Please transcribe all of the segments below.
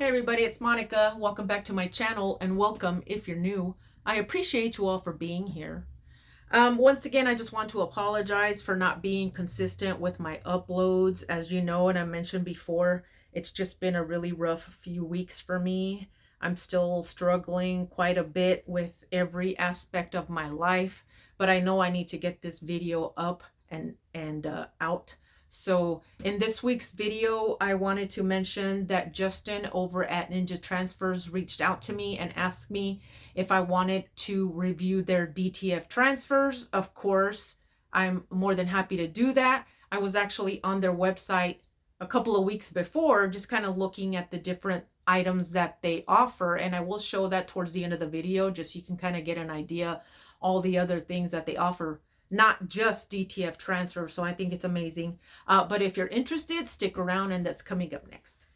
Hey everybody, it's Monica. Welcome back to my channel and welcome if you're new. I appreciate you all for being here. Once again, I just want to apologize for not being consistent with my uploads. As you know, and I mentioned before, it's just been a really rough few weeks for me. I'm still struggling quite a bit with every aspect of my life, but I know I need to get this video up and out. So in this week's video, I wanted to mention that Justin over at Ninja Transfers reached out to me and asked me if I wanted to review their DTF transfers. Of course, I'm more than happy to do that. I was actually on their website a couple of weeks before, just kind of looking at the different items that they offer. And I will show that towards the end of the video, just so you can kind of get an idea all the other things that they offer. Not just DTF transfer, so I think it's amazing. But if you're interested, stick around, and that's coming up next.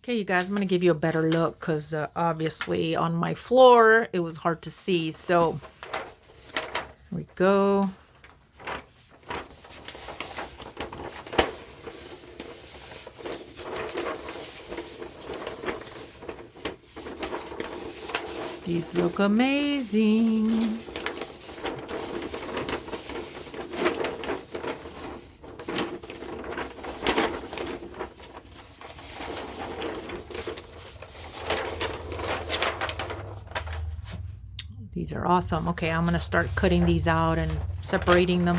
Okay, you guys, I'm going to give you a better look because obviously on my floor it was hard to see. So here we go. These look amazing. These are awesome. Okay, I'm going to start cutting these out and separating them.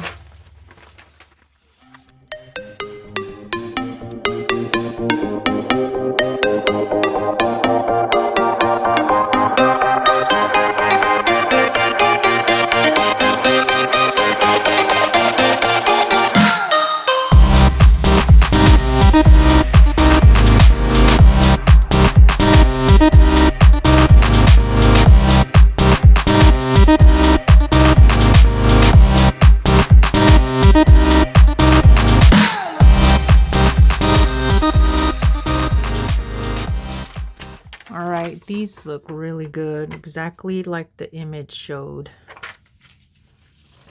These look really good, exactly like the image showed.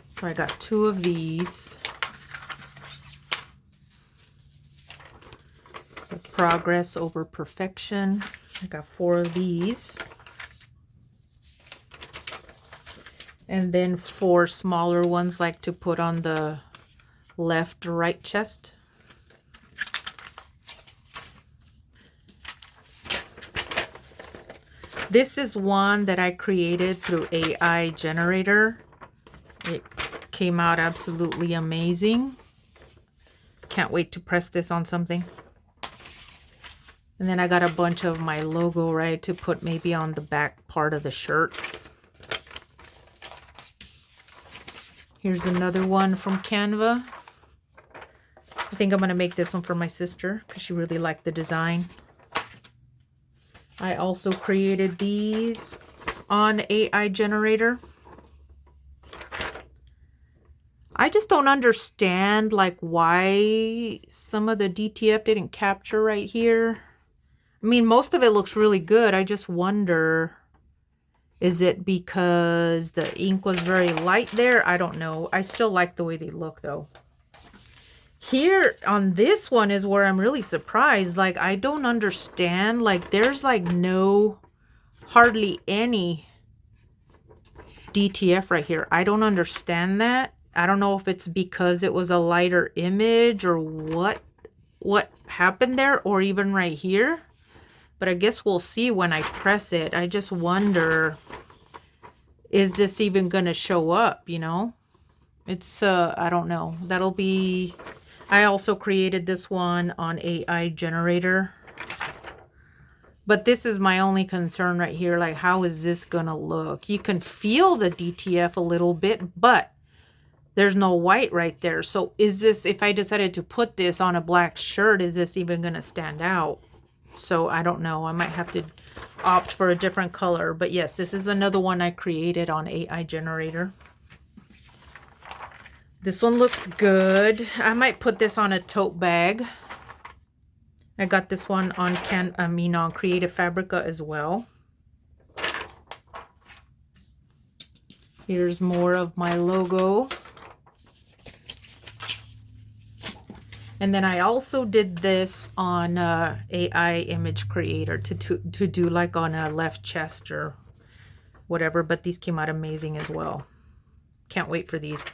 So I got 2 of these. The Progress over Perfection. I got 4 of these. And then 4 smaller ones like to put on the left or right chest. This is one that I created through AI generator. It came out absolutely amazing. Can't wait to press this on something. And then I got a bunch of my logo, right, to put maybe on the back part of the shirt. Here's another one from Canva. I think I'm going to make this one for my sister because she really liked the design. I also created these on AI generator. I just don't understand like why some of the DTF didn't capture right here. I mean, most of it looks really good. I just wonder, is it because the ink was very light there? I don't know. I still like the way they look though. Here on this one is where I'm really surprised. Like, I don't understand. Like, there's like hardly any DTF right here. I don't understand that. I don't know if it's because it was a lighter image or what happened there, or even right here. But I guess we'll see when I press it. I just wonder, is this even going to show up, you know? It's, I don't know. That'll be... I also created this one on AI generator. But this is my only concern right here. Like, how is this going to look? You can feel the DTF a little bit, but there's no white right there. So is this, if I decided to put this on a black shirt, is this even going to stand out? So I don't know. I might have to opt for a different color. But yes, this is another one I created on AI generator. This one looks good. I might put this on a tote bag. I got this one on on Creative Fabrica as well. Here's more of my logo. And then I also did this on AI Image Creator to do like on a left chest or whatever. But these came out amazing as well. Can't wait for these.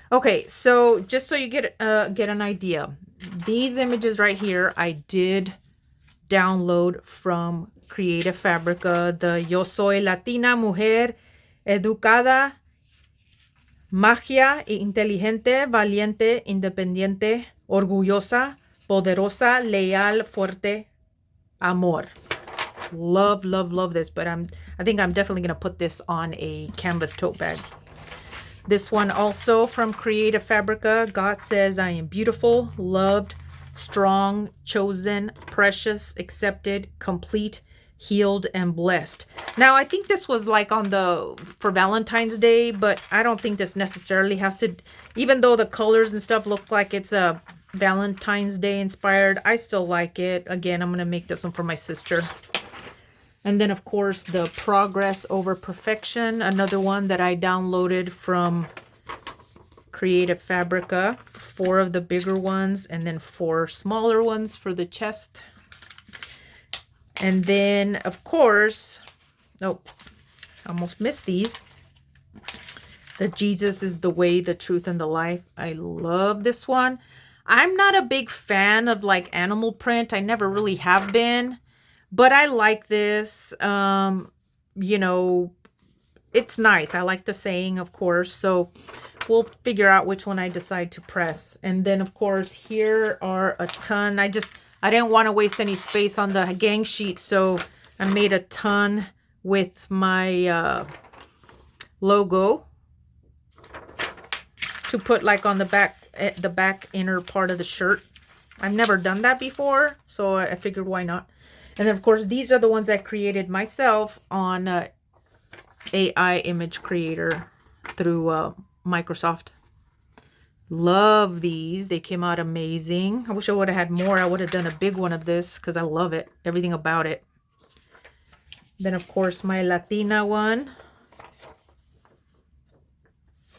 Okay, so just so you get an idea, these images right here, I did download from Creative Fabrica, the Yo Soy Latina Mujer Educada, Magia, Inteligente, Valiente, Independiente, Orgullosa, Poderosa, Leal, Fuerte, Amor. Love, love, love this, but I think I'm definitely going to put this on a canvas tote bag. This one also from Creative Fabrica. God says I am beautiful, loved, strong, chosen, precious, accepted, complete, healed, and blessed. Now, I think this was like for Valentine's Day, but I don't think this necessarily has to, even though the colors and stuff look like it's a Valentine's Day inspired, I still like it. Again, I'm going to make this one for my sister. And then, of course, the Progress Over Perfection, another one that I downloaded from Creative Fabrica. 4 of the bigger ones and then 4 smaller ones for the chest. And then, of course, oh, I almost missed these. The Jesus is the Way, the Truth, and the Life. I love this one. I'm not a big fan of like animal print. I never really have been. But I like this, you know, it's nice. I like the saying, of course. So we'll figure out which one I decide to press. And then, of course, here are a ton. I didn't want to waste any space on the gang sheet. So I made a ton with my logo to put like on the back inner part of the shirt. I've never done that before. So I figured why not. And then, of course, these are the ones I created myself on AI Image Creator through Microsoft. Love these. They came out amazing. I wish I would have had more. I would have done a big one of this because I love it. Everything about it. Then, of course, my Latina one.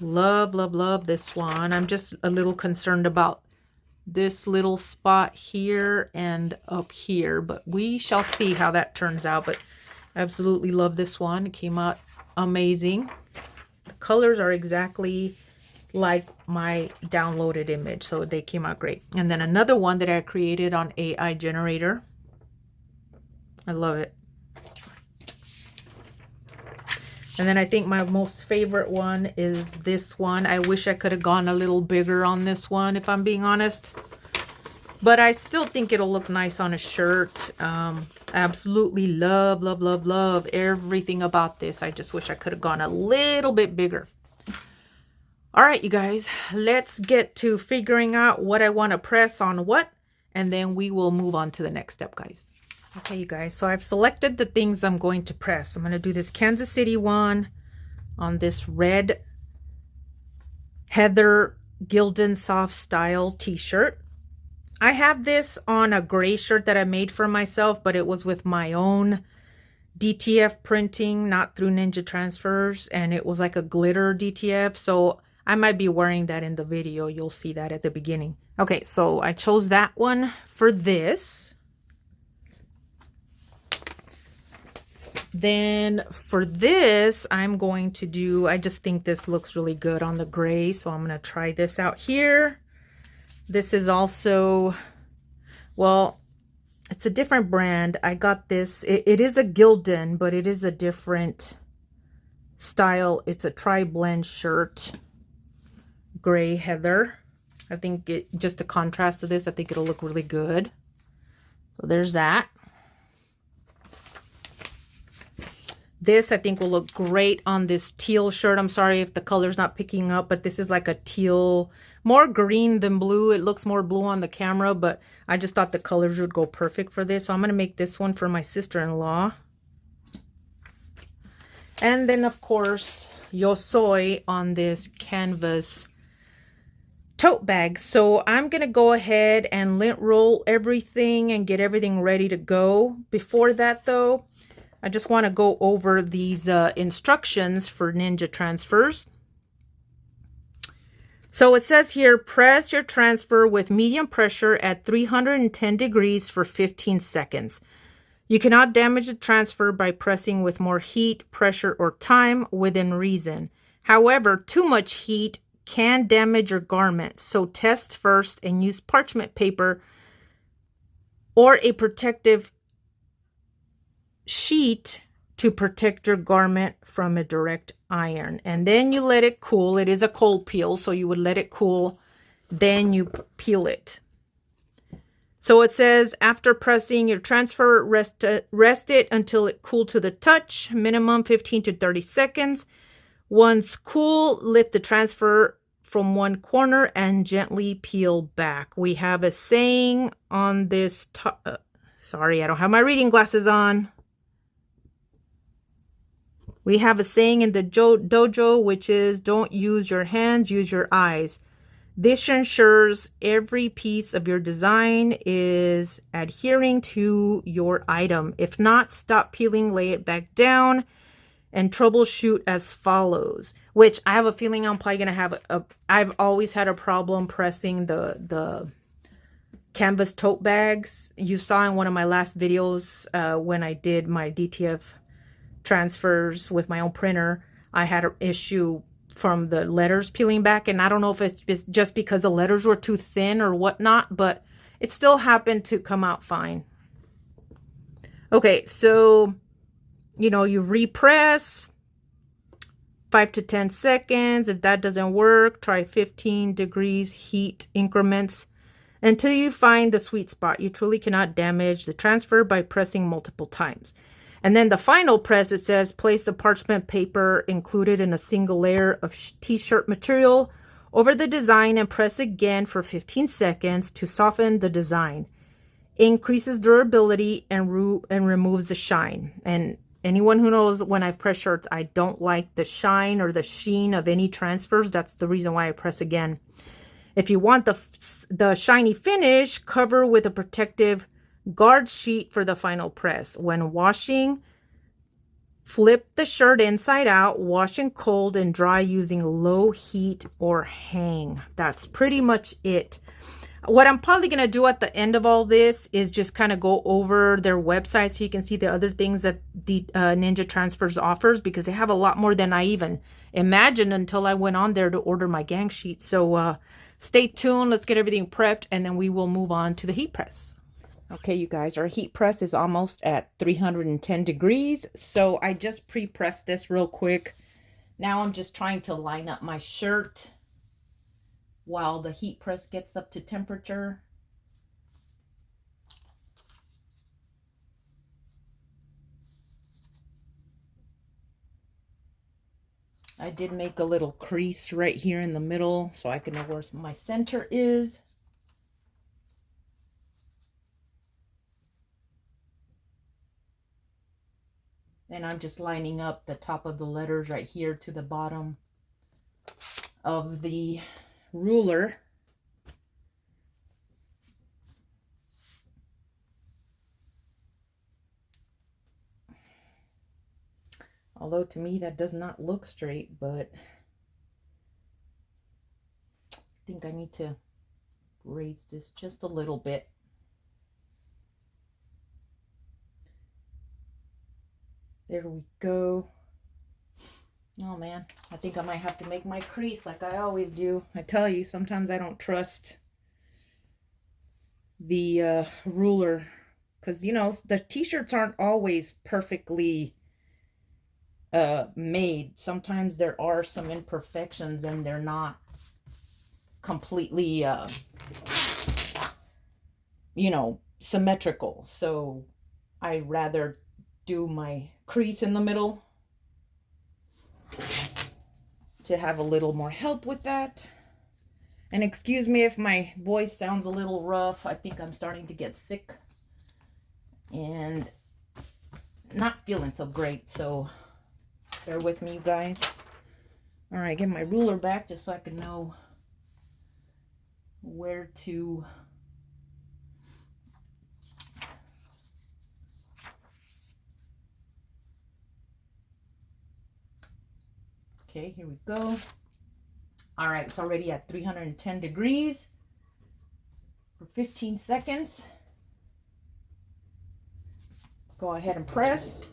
Love, love, love this one. I'm just a little concerned about this little spot here and up here, but we shall see how that turns out. But I absolutely love this one. It came out amazing. The colors are exactly like my downloaded image, so they came out great. And then another one that I created on AI generator. I love it. And then I think my most favorite one is this one. I wish I could have gone a little bigger on this one, if I'm being honest. But I still think it'll look nice on a shirt. Absolutely love, love, love, love everything about this. I just wish I could have gone a little bit bigger. All right, you guys, let's get to figuring out what I want to press on what. And then we will move on to the next step, guys. Okay, you guys, so I've selected the things I'm going to press. I'm going to do this Kansas City one on this red Heather Gildan Soft Style t-shirt. I have this on a gray shirt that I made for myself, but it was with my own DTF printing, not through Ninja Transfers, and it was like a glitter DTF. So I might be wearing that in the video. You'll see that at the beginning. Okay, so I chose that one for this. Then for this, I'm going to do, I just think this looks really good on the gray. So I'm going to try this out here. This is also, well, it's a different brand. I got this. It is a Gildan, but it is a different style. It's a tri-blend shirt. Gray heather. I think it, just the contrast of this, I think it'll look really good. So there's that. This I think will look great on this teal shirt. I'm sorry if the color's not picking up, but this is like a teal, more green than blue. It looks more blue on the camera, but I just thought the colors would go perfect for this. So I'm going to make this one for my sister-in-law. And then of course, Yo Soy on this canvas tote bag. So I'm going to go ahead and lint roll everything and get everything ready to go. Before that though, I just want to go over these instructions for Ninja transfers. So it says here, press your transfer with medium pressure at 310 degrees for 15 seconds. You cannot damage the transfer by pressing with more heat, pressure, or time within reason. However, too much heat can damage your garment, so test first and use parchment paper or a protective sheet to protect your garment from a direct iron. And then you let it cool. It is a cold peel, so you would let it cool, then you peel it. So it says, after pressing your transfer, rest it until it cooled to the touch, minimum 15 to 30 seconds. Once cool, lift the transfer from one corner and gently peel back. We have a saying on this, sorry, I don't have my reading glasses on. We have a saying in the dojo, which is, don't use your hands, use your eyes. This ensures every piece of your design is adhering to your item. If not, stop peeling, lay it back down, and troubleshoot as follows. Which I have a feeling I'm probably going to have I've always had a problem pressing the canvas tote bags. You saw in one of my last videos when I did my DTF transfers with my own printer, I had an issue from the letters peeling back, and I don't know if it's just because the letters were too thin or whatnot, but it still happened to come out fine. Okay, so you know, you repress 5 to 10 seconds. If that doesn't work, try 15 degrees heat increments until you find the sweet spot. You truly cannot damage the transfer by pressing multiple times. And then the final press, it says, place the parchment paper included in a single layer of t-shirt material over the design and press again for 15 seconds to soften the design. Increases durability and removes the shine. And anyone who knows, when I've pressed shirts, I don't like the shine or the sheen of any transfers. That's the reason why I press again. If you want the shiny finish, cover with a protective guard sheet for the final press. When washing, flip the shirt inside out, wash in cold, and dry using low heat or hang. That's pretty much it. What I'm probably going to do at the end of all this is just kind of go over their website so you can see the other things that the Ninja Transfers offers, because they have a lot more than I even imagined until I went on there to order my gang sheet. So stay tuned. Let's get everything prepped, and then we will move on to the heat press. Okay, you guys, our heat press is almost at 310 degrees. So I just pre-pressed this real quick. Now I'm just trying to line up my shirt while the heat press gets up to temperature. I did make a little crease right here in the middle so I can know where my center is. And I'm just lining up the top of the letters right here to the bottom of the ruler. Although to me that does not look straight, but think I need to raise this just a little bit. There we go. Oh man, I think I might have to make my crease like I always do. I tell you, sometimes I don't trust the ruler, because you know the t-shirts aren't always perfectly made. Sometimes there are some imperfections and they're not completely you know, symmetrical. So I rather do my crease in the middle to have a little more help with that. And excuse me if my voice sounds a little rough. I think I'm starting to get sick and not feeling so great. So bear with me, you guys. All right, get my ruler back just so I can know where to okay, here we go. All right, it's already at 310 degrees for 15 seconds. Go ahead and press.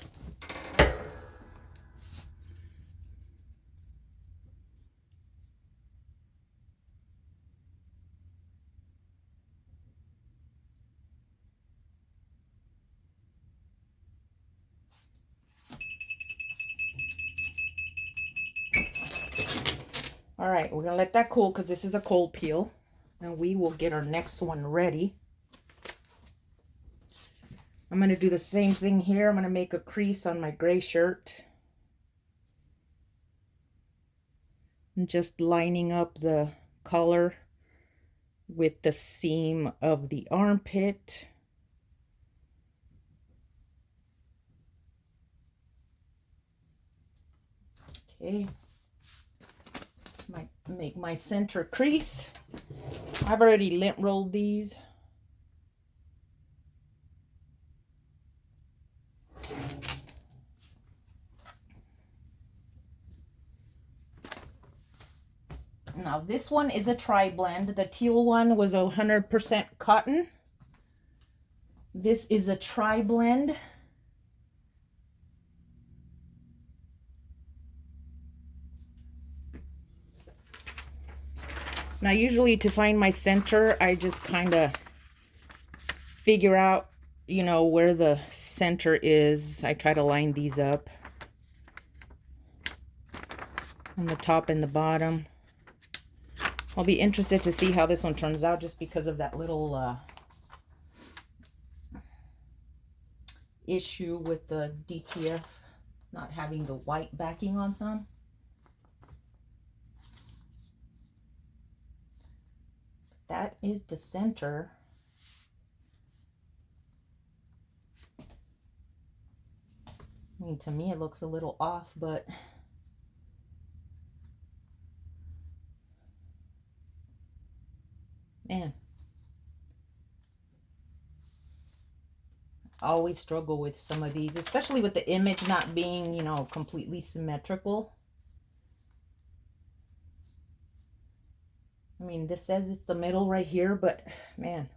All right, we're gonna let that cool because this is a cold peel, and we will get our next one ready. I'm gonna do the same thing here. I'm gonna make a crease on my gray shirt. And just lining up the collar with the seam of the armpit. Okay. This might make my center crease. I've already lint rolled these. Now this one is a tri-blend. The teal one was 100% cotton. This is a tri-blend. Now usually to find my center, I just kind of figure out, you know, where the center is. I try to line these up on the top and the bottom. I'll be interested to see how this one turns out just because of that little issue with the DTF not having the white backing on some. That is the center. I mean, to me it looks a little off, but man, I always struggle with some of these, especially with the image not being, you know, completely symmetrical. I mean, this says it's the middle right here, but man,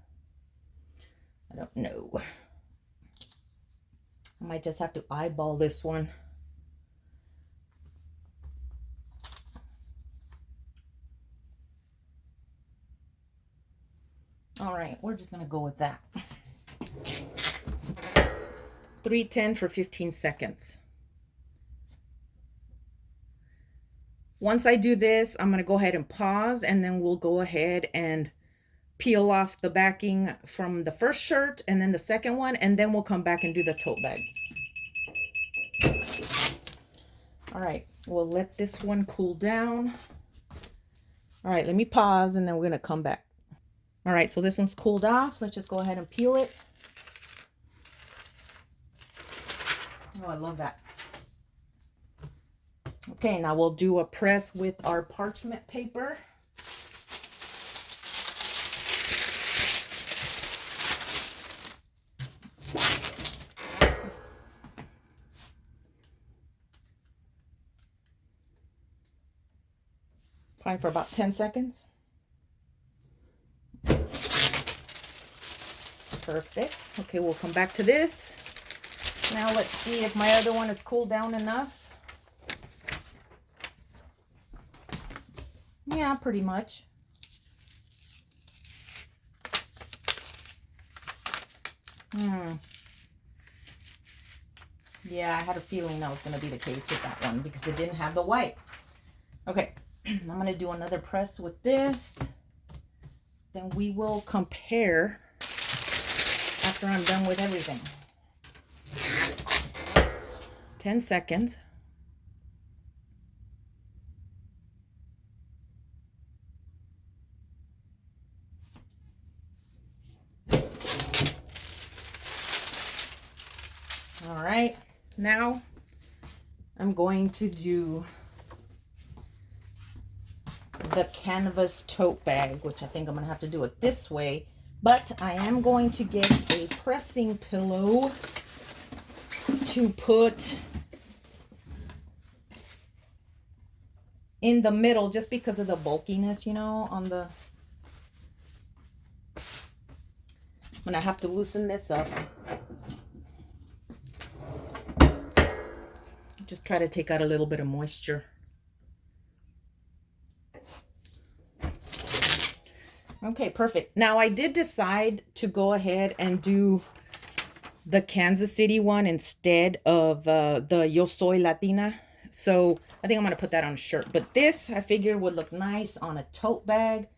I don't know. I might just have to eyeball this one. All right, we're just gonna go with that. 310 for 15 seconds. Once I do this, I'm gonna go ahead and pause, and then we'll go ahead and peel off the backing from the first shirt and then the second one, and then we'll come back and do the tote bag. All right, we'll let this one cool down. All right, let me pause and then we're gonna come back. All right, so this one's cooled off. Let's just go ahead and peel it. Oh, I love that. Okay, now we'll do a press with our parchment paper. Probably for about 10 seconds. Perfect. Okay, we'll come back to this. Now let's see if my other one has cooled down enough. Yeah, pretty much. Yeah, I had a feeling that was going to be the case with that one because it didn't have the white. Okay, I'm going to do another press with this. Then we will compare after I'm done with everything. 10 seconds. All right, now I'm going to do the canvas tote bag, which I think I'm gonna have to do it this way, but I am going to get a pressing pillow to put in the middle just because of the bulkiness, you know, on the, I'm gonna have to loosen this up. Just try to take out a little bit of moisture. Okay, perfect. Now I did decide to go ahead and do the Kansas City one instead of the Yo Soy Latina. So I think I'm going to put that on a shirt. But this I figured would look nice on a tote bag.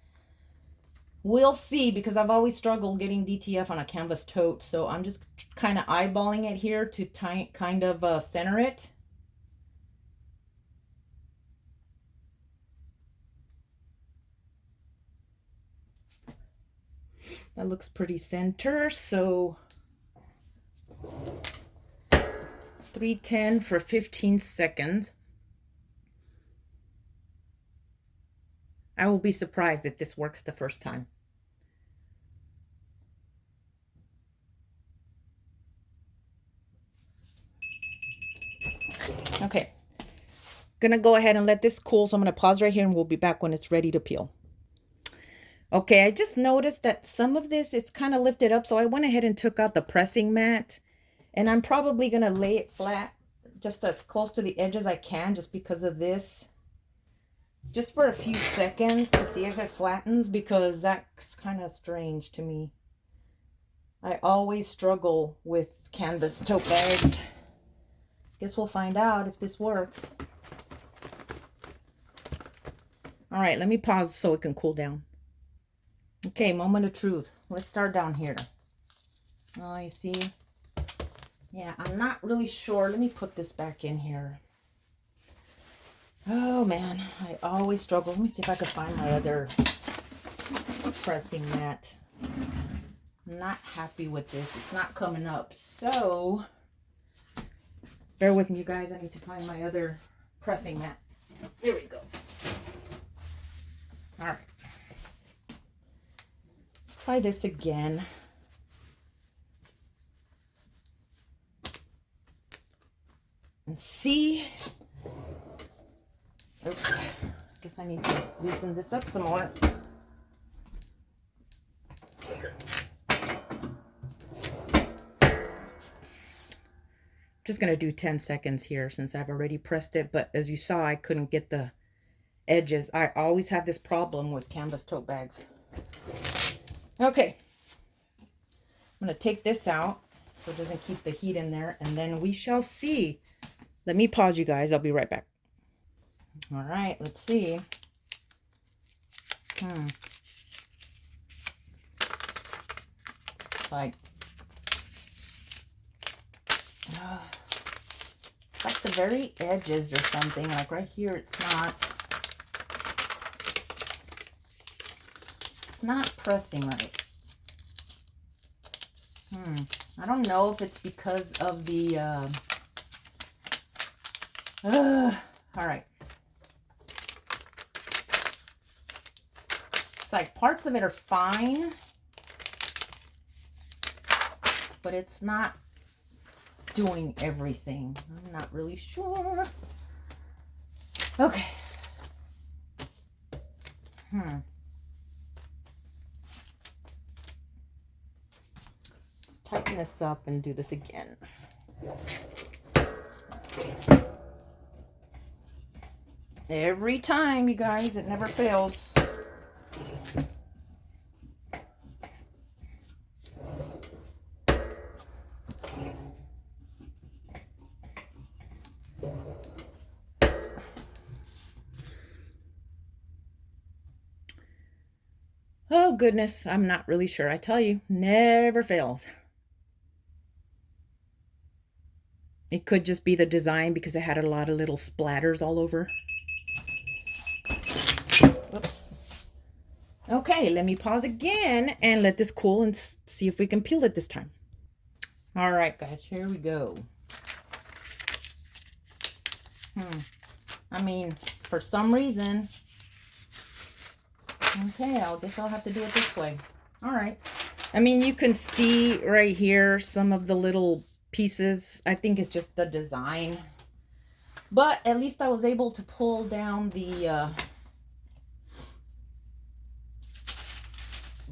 We'll see, because I've always struggled getting DTF on a canvas tote. So I'm just kind of eyeballing it here to kind of center it. That looks pretty center, so 310 for 15 seconds. I will be surprised if this works the first time. Okay, gonna go ahead and let this cool, so I'm gonna pause right here and we'll be back when it's ready to peel. Okay, I just noticed that some of this is kind of lifted up, so I went ahead and took out the pressing mat, and I'm probably going to lay it flat just as close to the edge as I can just because of this. Just for a few seconds to see if it flattens, because that's kind of strange to me. I always struggle with canvas tote bags. Guess we'll find out if this works. All right, let me pause so it can cool down. Okay, moment of truth. Let's start down here. Oh, you see? Yeah, I'm not really sure. Let me put this back in here. Oh, man. I always struggle. Let me see if I can find my other pressing mat. I'm not happy with this. It's not coming up. So, bear with me, you guys. I need to find my other pressing mat. There we go. All right. Try this again. And see. Oops. Guess I need to loosen this up some more. Just going to do 10 seconds here since I've already pressed it. But as you saw, I couldn't get the edges. I always have this problem with canvas tote bags. Okay, I'm going to take this out so it doesn't keep the heat in there, and then we shall see. Let me pause, you guys. I'll be right back. All right, let's see. Like, it's like the very edges or something. Like right here, it's not pressing right. I don't know if it's because of the all right. It's like parts of it are fine, but it's not doing everything. I'm not really sure. Okay. this up and do this again. Every time, you guys, it never fails. Oh goodness, I'm not really sure. I tell you, never fails. It could just be the design because it had a lot of little splatters all over. Whoops. Okay, let me pause again and let this cool and see if we can peel it this time. All right, guys, here we go. I mean, for some reason, okay, I guess I'll have to do it this way. All right. I mean, you can see right here some of the little pieces. I think it's just the design. But at least I was able to pull down the,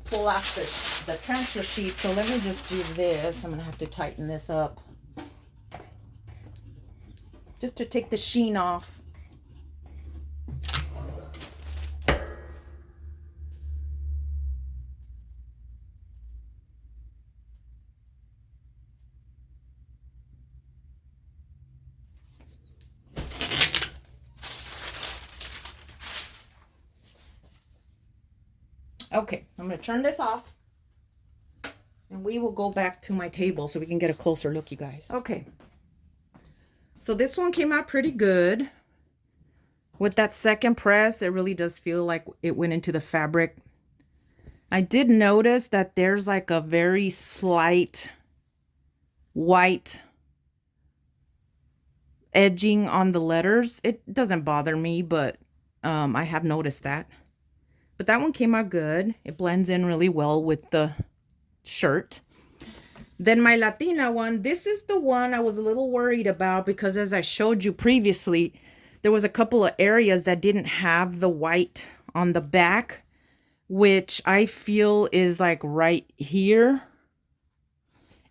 pull out the transfer sheet. So let me just do this. I'm going to have to tighten this up. Just to take the sheen off. Okay, I'm going to turn this off and we will go back to my table so we can get a closer look, you guys. Okay, so this one came out pretty good. With that second press, it really does feel like it went into the fabric. I did notice that there's like a very slight white edging on the letters. It doesn't bother me, but I have noticed that. But that one came out good. It blends in really well with the shirt. Then my Latina one, this is the one I was a little worried about because as I showed you previously, there was a couple of areas that didn't have the white on the back, which I feel is like right here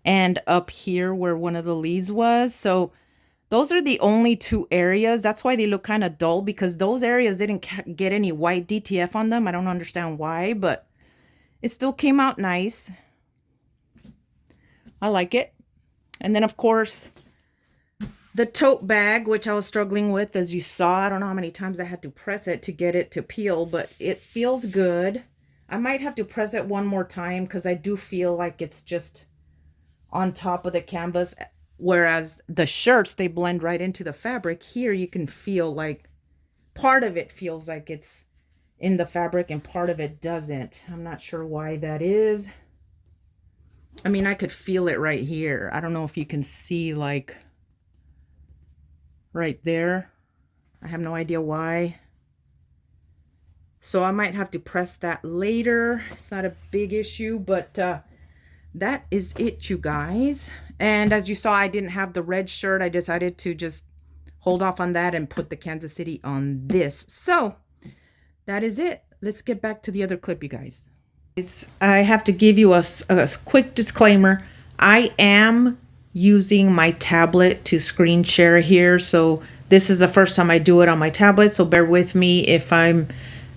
and up here where one of the leaves was. So those are the only two areas. That's why they look kind of dull, because those areas didn't get any white DTF on them. I don't understand why, but it still came out nice. I like it. And then, of course, the tote bag, which I was struggling with, as you saw. I don't know how many times I had to press it to get it to peel, but it feels good. I might have to press it one more time because I do feel like it's just on top of the canvas. Whereas the shirts, they blend right into the fabric. Here you can feel like part of it feels like it's in the fabric and part of it doesn't. I'm not sure why that is. I mean, I could feel it right here. I don't know if you can see like right there. I have no idea why. So I might have to press that later. It's not a big issue, but that is it, you guys. And as you saw, I didn't have the red shirt. I decided to just hold off on that and put the Kansas City on this. So that is it. Let's get back to the other clip, you guys. I have to give you a quick disclaimer. I am using my tablet to screen share here. So this is the first time I do it on my tablet. So bear with me if I'm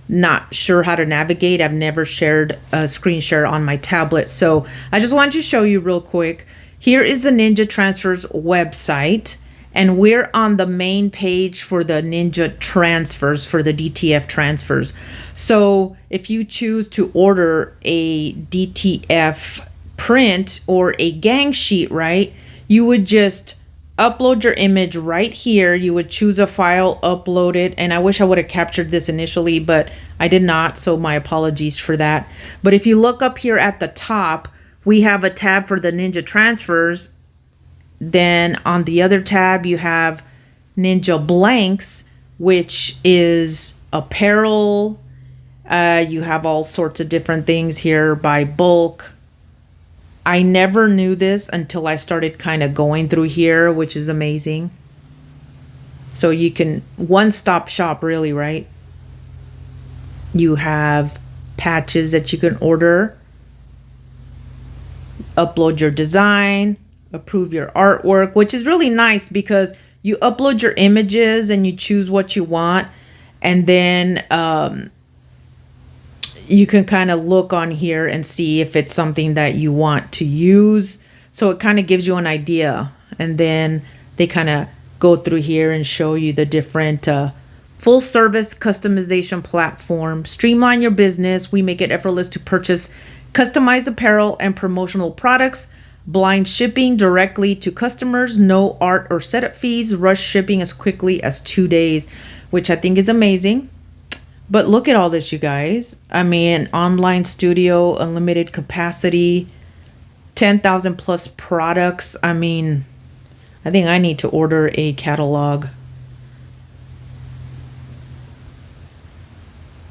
not sure how to navigate. I've never shared a screen share on my tablet. So I just wanted to show you real quick. Here is the Ninja Transfers website, and we're on the main page for the Ninja transfers, for the DTF transfers. So if you choose to order a DTF print or a gang sheet, right, you would just upload your image right here. You would choose a file, upload it, and I wish I would have captured this initially, but I did not, so my apologies for that. But if you look up here at the top, we have a tab for the Ninja transfers. Then on the other tab, you have Ninja blanks, which is apparel. You have all sorts of different things here by bulk. I never knew this until I started kind of going through here, which is amazing. So you can one-stop shop really, right? You have patches that you can order. upload your design, approve your artwork, which is really nice because you upload your images and you choose what you want. And then you can kind of look on here and see if it's something that you want to use. So it kind of gives you an idea. And then they kind of go through here and show you the different full service customization platform. Streamline your business. We make it effortless to purchase customized apparel and promotional products. Blind shipping directly to customers. No art or setup fees. Rush shipping as quickly as 2 days, which I think is amazing. But look at all this, you guys. I mean, online studio, unlimited capacity, 10,000 plus products. I mean, I think I need to order a catalog.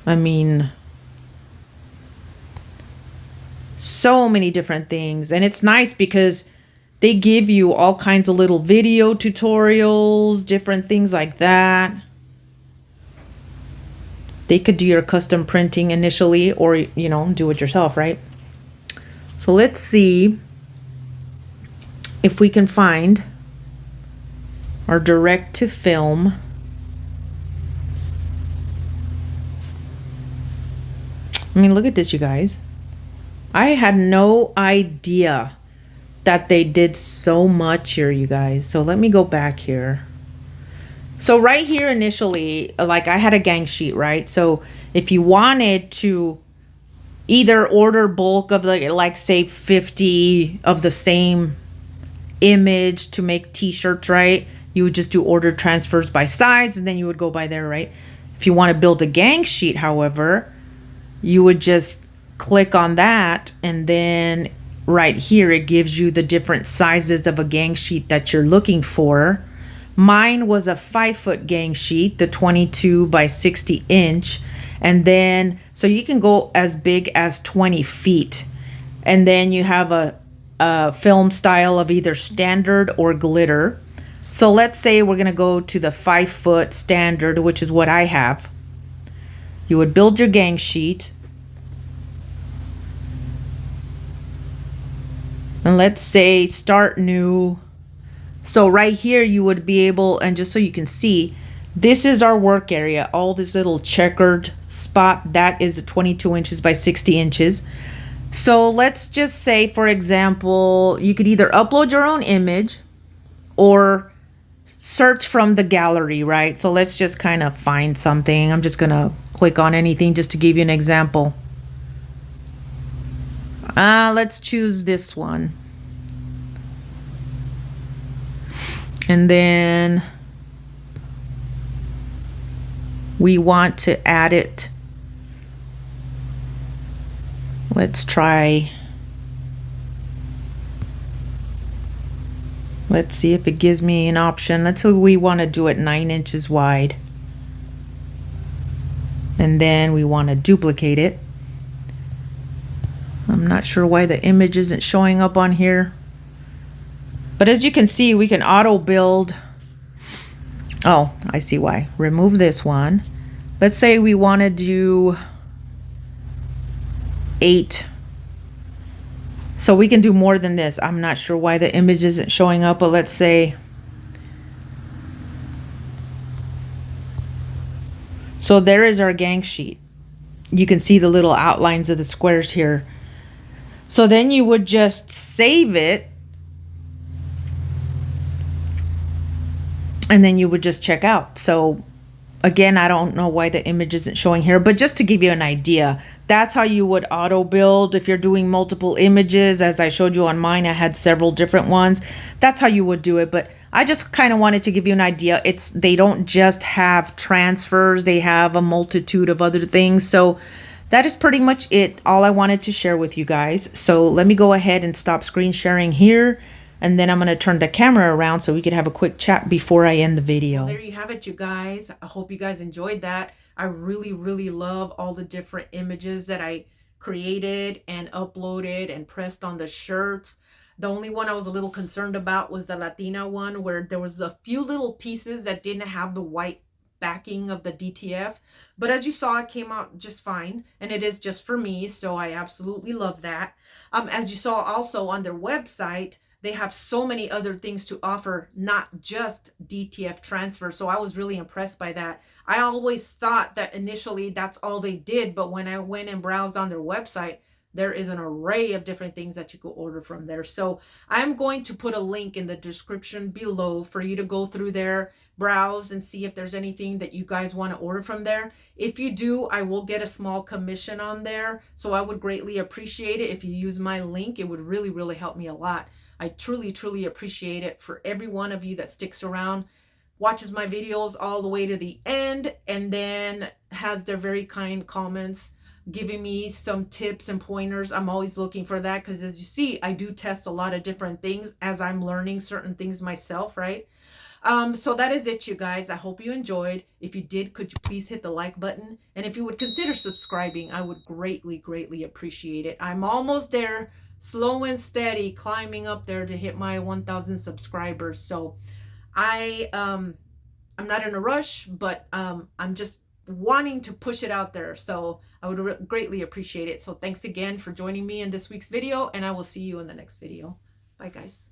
I mean, so many different things. And it's nice because they give you all kinds of little video tutorials, different things like that. They could do your custom printing initially, or, you know, do it yourself, right? So let's see if we can find our direct to film. I mean, look at this, you guys. I had no idea that they did so much here, you guys. So let me go back here. So right here initially, like I had a gang sheet, right? So if you wanted to either order bulk of like say 50 of the same image to make t-shirts, right? You would just do order transfers by size and then you would go by there, right? If you want to build a gang sheet, however, you would just click on that and then right here it gives you the different sizes of a gang sheet that you're looking for. Mine was a 5-foot gang sheet, the 22 by 60 inch. And then, so you can go as big as 20 feet. And then you have a film style of either standard or glitter. So let's say we're going to go to the 5-foot standard, which is what I have. You would build your gang sheet. And let's say start new. So right here you would be able, and just so you can see, this is our work area. All this little checkered spot, that is 22 inches by 60 inches. So let's just say, for example, you could either upload your own image or search from the gallery, right? So let's just kind of find something. I'm just gonna click on anything just to give you an example. Let's choose this one. And then we want to add it. Let's try. Let's see if it gives me an option. Let's say we want to do it 9 inches wide. And then we want to duplicate it. I'm not sure why the image isn't showing up on here. But as you can see, we can auto build. Oh, I see why. Remove this one. Let's say we want to do 8. So we can do more than this. I'm not sure why the image isn't showing up, but let's say. So there is our gang sheet. You can see the little outlines of the squares here. So then you would just save it. And then you would just check out. So again, I don't know why the image isn't showing here, but just to give you an idea, that's how you would auto build if you're doing multiple images. As I showed you on mine, I had several different ones. That's how you would do it. But I just kind of wanted to give you an idea. They don't just have transfers, they have a multitude of other things. So that is pretty much it. All I wanted to share with you guys. So let me go ahead and stop screen sharing here. And then I'm going to turn the camera around so we could have a quick chat before I end the video. Well, there you have it, you guys. I hope you guys enjoyed that. I really, really love all the different images that I created and uploaded and pressed on the shirts. The only one I was a little concerned about was the Latina one, where there was a few little pieces that didn't have the white backing of the DTF, but as you saw, it came out just fine, and it is just for me, so I absolutely love that. As you saw also on their website, they have so many other things to offer, not just DTF transfer. So I was really impressed by that. I always thought that initially that's all they did, but when I went and browsed on their website, there is an array of different things that you could order from there. So I'm going to put a link in the description below for you to go through there, browse, and see if there's anything that you guys want to order from there. If you do, I will get a small commission on there. So I would greatly appreciate it if you use my link. It would really, really help me a lot. I truly, truly appreciate it for every one of you that sticks around, watches my videos all the way to the end, and then has their very kind comments giving me some tips and pointers. I'm always looking for that because, as you see, I do test a lot of different things as I'm learning certain things myself, right? So that is it, you guys. I hope you enjoyed. If you did, could you please hit the like button? And if you would consider subscribing, I would greatly, greatly appreciate it. I'm almost there, slow and steady, climbing up there to hit my 1,000 subscribers. So I'm not in a rush, but I'm just wanting to push it out there. So I would greatly appreciate it. So thanks again for joining me in this week's video, and I will see you in the next video. Bye, guys.